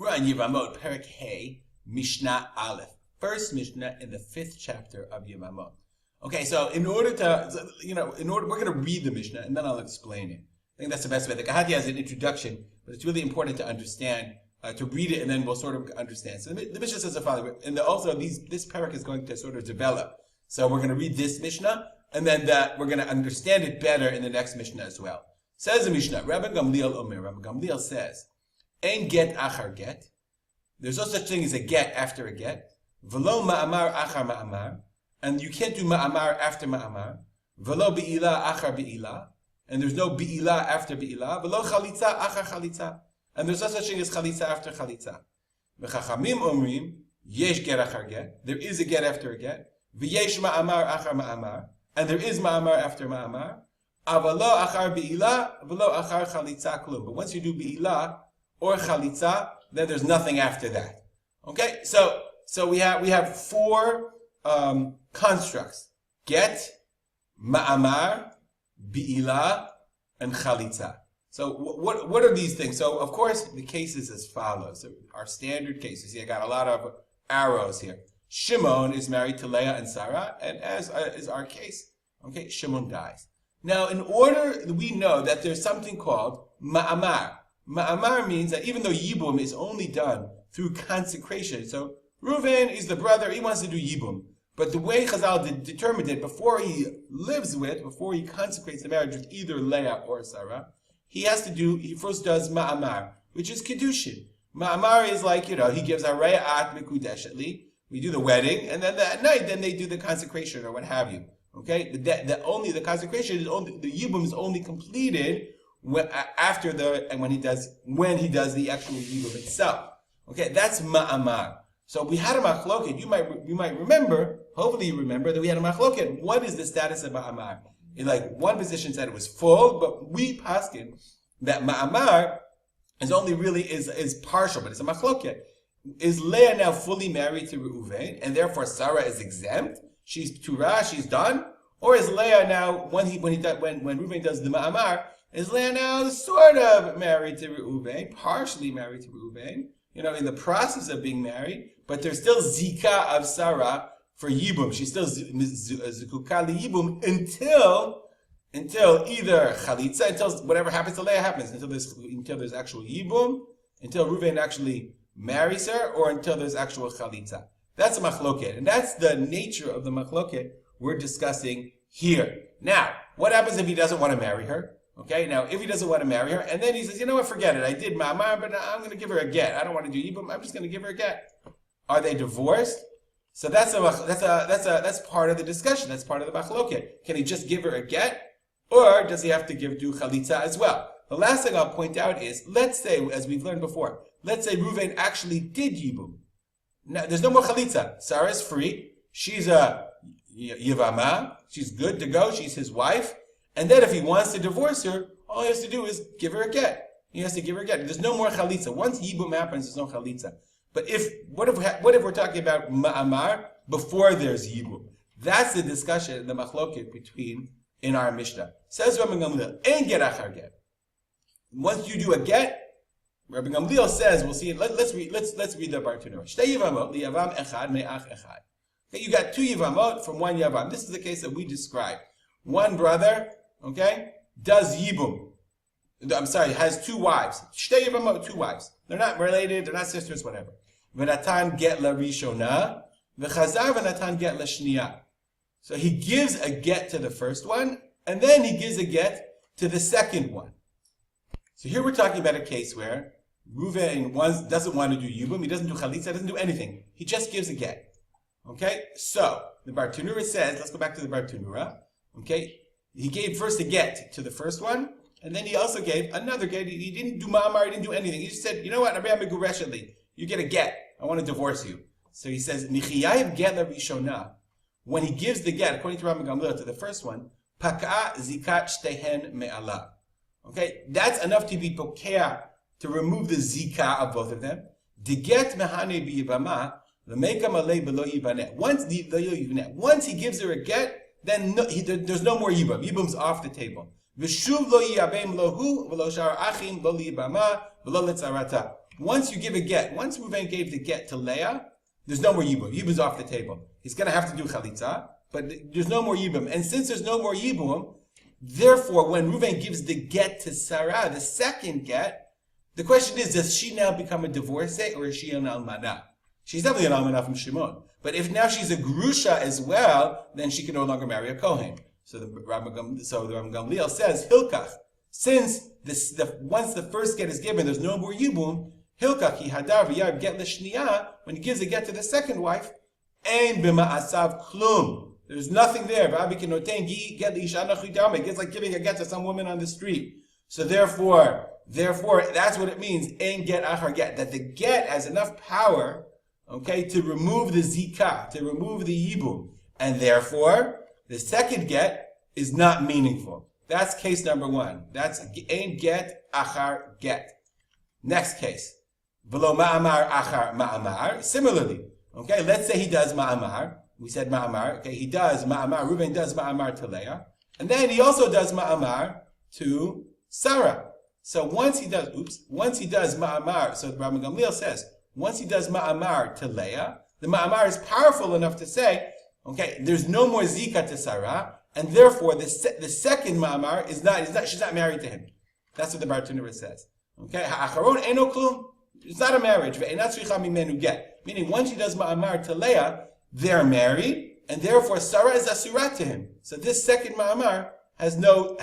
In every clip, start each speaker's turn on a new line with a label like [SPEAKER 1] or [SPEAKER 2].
[SPEAKER 1] We're on Yevamot, Perek Hey, Mishnah Aleph. First Mishnah in the 5th chapter of Yevamot. Okay, so we're going to read the Mishnah and then I'll explain it. I think that's the best way. The Gehati has an introduction, but it's really important to understand, to read it, and then we'll sort of understand. So the Mishnah says the following, and this Perek is going to sort of develop. So we're going to read this Mishnah, and then we're going to understand it better in the next Mishnah as well. Says the Mishnah, Rabbi Gamliel says, Ein get achar get. There's no such thing as a get after a get. V'lo ma'amar achar ma'amar. And you can't do ma'amar after ma'amar. V'lo bi'ila achar bi'ila. And there's no bi'ila after bi'ila. V'lo chalitza achar chalitza. And there's no such thing as chalitza after chalitza. V'chachamim omrim, yesh get achar get. There is a get after a get. V'yesh ma'amar achar ma'amar. And there is ma'amar after ma'amar. Avalo achar bi'ila, v'lo achar chalitza klum. But once you do bi'ila or chalitza, then there's nothing after that. Okay, so we have four constructs: get, ma'amar, bi'ila, and chalitza. So what are these things? So of course the case is as follows. So our standard cases. See, I got a lot of arrows here. Shimon is married to Leah and Sarah, and as is our case, okay, Shimon dies. Now, in order, we know that there's something called ma'amar. Ma'amar means that even though Yibum is only done through consecration, so Reuven is the brother, he wants to do Yibum. But the way Chazal determined it, before he consecrates the marriage with either Leah or Sarah, he first does Ma'amar, which is Kiddushin. Ma'amar is like, he gives Harayat Mikudeshetli, we do the wedding, and then at night, then they do the consecration or what have you. Okay? The consecration is only, the Yibum is only completed when he does the actual yibum itself. Okay, that's ma'amar. So we had a machloket. You might remember. Hopefully you remember that we had a machloket. What is the status of ma'amar? One position said it was full, but we paskin that ma'amar is only is partial, but it's a machloket. Is Leah now fully married to Reuven, and therefore Sarah is exempt? She's turah, she's done, or is Leah now when Reuven does the ma'amar? Is Leah now sort of married to Reuven, partially married to Reuven, in the process of being married, but there's still zika of Sarah for Yibum. She's still zikuka li Yibum until either chalitza, until whatever happens to Leah happens, until there's actual Yibum, until Reuven actually marries her, or until there's actual chalitza. That's a machloket, and that's the nature of the machloket we're discussing here. Now, what happens if he doesn't want to marry her? Okay, now if he doesn't want to marry her, and then he says, forget it, I did ma'amar, but I'm going to give her a get. I don't want to do yibum, I'm just going to give her a get. Are they divorced? So that's part of the discussion. That's part of the machloket. Can he just give her a get, or does he have to do chalitza as well? The last thing I'll point out is, let's say, as we've learned before, let's say Reuven actually did yibum. Now, there's no more chalitza. Sarah's free. She's a yevamah. She's good to go. She's his wife. And then if he wants to divorce her, all he has to do is give her a get. He has to give her a get. There's no more chalitza. Once yibum happens, there's no chalitza. But what if we're talking about ma'amar before there's yibum? That's the discussion, the machloket in our Mishnah. Says Rabbi Gamliel, ein get achar get. Once you do a get, Rabbi Gamliel says, we'll see it. Let's read the Bartanura. Shtei Yevamot liyavam echad me'ach echad. Okay, you got two Yevamot from one Yavam. This is the case that we described. One brother, does yibum. Has two wives. Shtei Yevamot, two wives. They're not related, they're not sisters, whatever. V'natan get la rishona, v'chazar v'natan get la shniya. So he gives a get to the first one, and then he gives a get to the second one. So here we're talking about a case where Reuven doesn't want to do yibum, he doesn't do chalitza, doesn't do anything. He just gives a get. Okay? So, the Bartanura says, let's go back to the Bartanura. Okay? He gave first a get to the first one, and then he also gave another get. He didn't do ma'amar, he didn't do anything. He just said, you know what, you get a get. I want to divorce you. So he says, Michiyayim get la rishona. When he gives the get, according to Rabbi Gamliel, to the first one, Paka'a zikat shtehen me'ala. Okay, that's enough to be pokea, to remove the zika of both of them. The get mehane b'yibama, l'meika malei b'lo yibanet. Once he gives her a get, then there's no more yibam. Yibam's off the table. V'shuv lo yiyabem lo hu, v'lo shar achim lo liyibama, v'lo letzarata. once you give a get, once Reuven gave the get to Leah, there's no more Yibum. Yibum's off the table. He's going to have to do Chalitza, but there's no more Yibum. And since there's no more Yibum, therefore, when Reuven gives the get to Sarah, the second get, the question is, does she now become a divorcee or is she an almanah? She's definitely an almanah from Shimon. But if now she's a grusha as well, then she can no longer marry a kohen. So the Rabbi Gamliel says, Hilkach, since once the first get is given, there's no more Yibum, Hilkach, he hadar v'yar get l'shniyah, when he gives a get to the second wife, ein b'ma'asav klum. There's nothing there. It's like giving a get to some woman on the street. So therefore, that's what it means, ein get achar get, that the get has enough power, okay, to remove the zikah, to remove the yibum. And therefore, the second get is not meaningful. That's case number one. That's ein get achar get. Next case. V'lo ma'amar achar ma'amar. Similarly, okay, let's say he does ma'amar. We said ma'amar. Okay, he does ma'amar. Reuven does ma'amar to Leah. And then he also does ma'amar to Sarah. So once he does ma'amar, so Rabbi Gamliel says, once he does ma'amar to Leah, the ma'amar is powerful enough to say, okay, there's no more zika to Sarah, and therefore the second ma'amar she's not married to him. That's what the Bartenura says. Okay, ha'acharon eno klum. It's not a marriage. Meaning, once she does ma'amar to Leah, they're married, and therefore Sarah is asurat to him. So this second ma'amar has no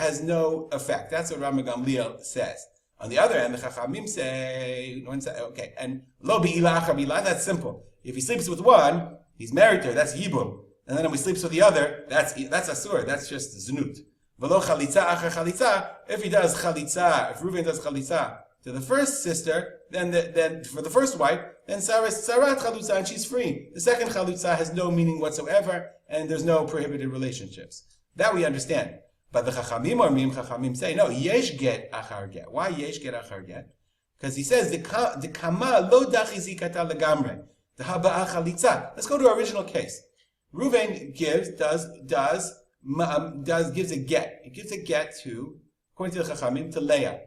[SPEAKER 1] effect. That's what Rama Gamliel says. On the other hand, the Chachamim say, okay, and lo bi'ilah achar bi'ilah, that's simple. If he sleeps with one, he's married to her, that's yibum. And then if he sleeps with the other, that's asur, that's just znut. V'lo chalitza achar chalitza, if he does chalitza, if Reuven does chalitza to the first sister, then for the first wife, then Sarat chalutza, and she's free. The second chalutza has no meaning whatsoever, and there's no prohibited relationships. That we understand. But the Chachamim say, no, yesh get achar get. Why yesh get achar get? Because he says, the kama lo dachi zikata legamre. The haba'a chalitza. Let's go to our original case. Reuven gives a get. He gives a get to, according to the Chachamim, to Leah.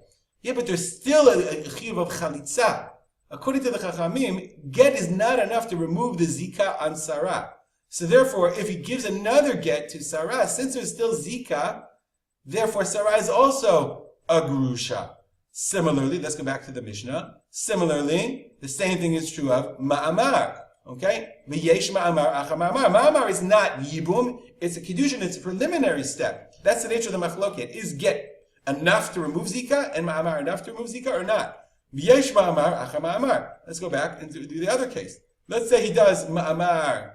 [SPEAKER 1] Yeah, but there's still a chiyuv of chalitza. According to the Chachamim, get is not enough to remove the zika on Sarah. So therefore, if he gives another get to Sarah, since there's still zika, therefore Sarah is also a grusha. Similarly, let's go back to the Mishnah. Similarly, the same thing is true of ma'amar. Okay? V'yesh ma'amar acha ma'amar. Ma'amar is not yibum, it's a kiddushin, it's a preliminary step. That's the nature of the machloket. Is get enough to remove zika, and ma'amar enough to remove zika, or not? V'yesh ma'amar acha ma'amar. Let's go back and do the other case. Let's say he does ma'amar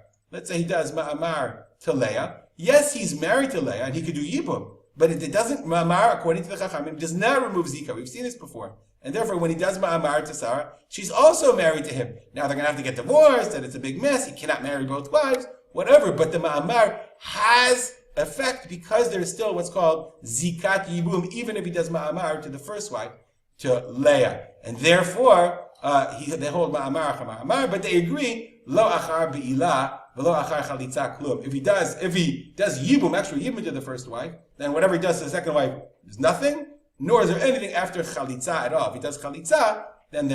[SPEAKER 1] to Leah. Yes, he's married to Leah, and he could do yibum. But it doesn't, ma'amar, according to the Chachamim, does not remove zika. We've seen this before. And therefore, when he does ma'amar to Sarah, she's also married to him. Now they're going to have to get divorced, and it's a big mess. He cannot marry both wives, whatever. But the ma'amar has effect because there's still what's called zikat yibum, even if he does ma'amar to the first wife, to Leah. And therefore, they hold ma'amar, but they agree, lo achar bi'ilah, v'lo achar chalitza klum. If he does yibum, actually yibum to the first wife, then whatever he does to the second wife is nothing, nor is there anything after chalitza at all. If he does chalitza, then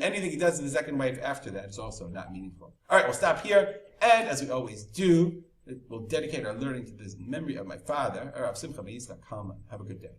[SPEAKER 1] anything he does to the second wife after that is also not meaningful. All right, we'll stop here, and as we always do, we'll dedicate our learning to this memory of my father, or of Simcha Yitzchak Kalman. Have a good day.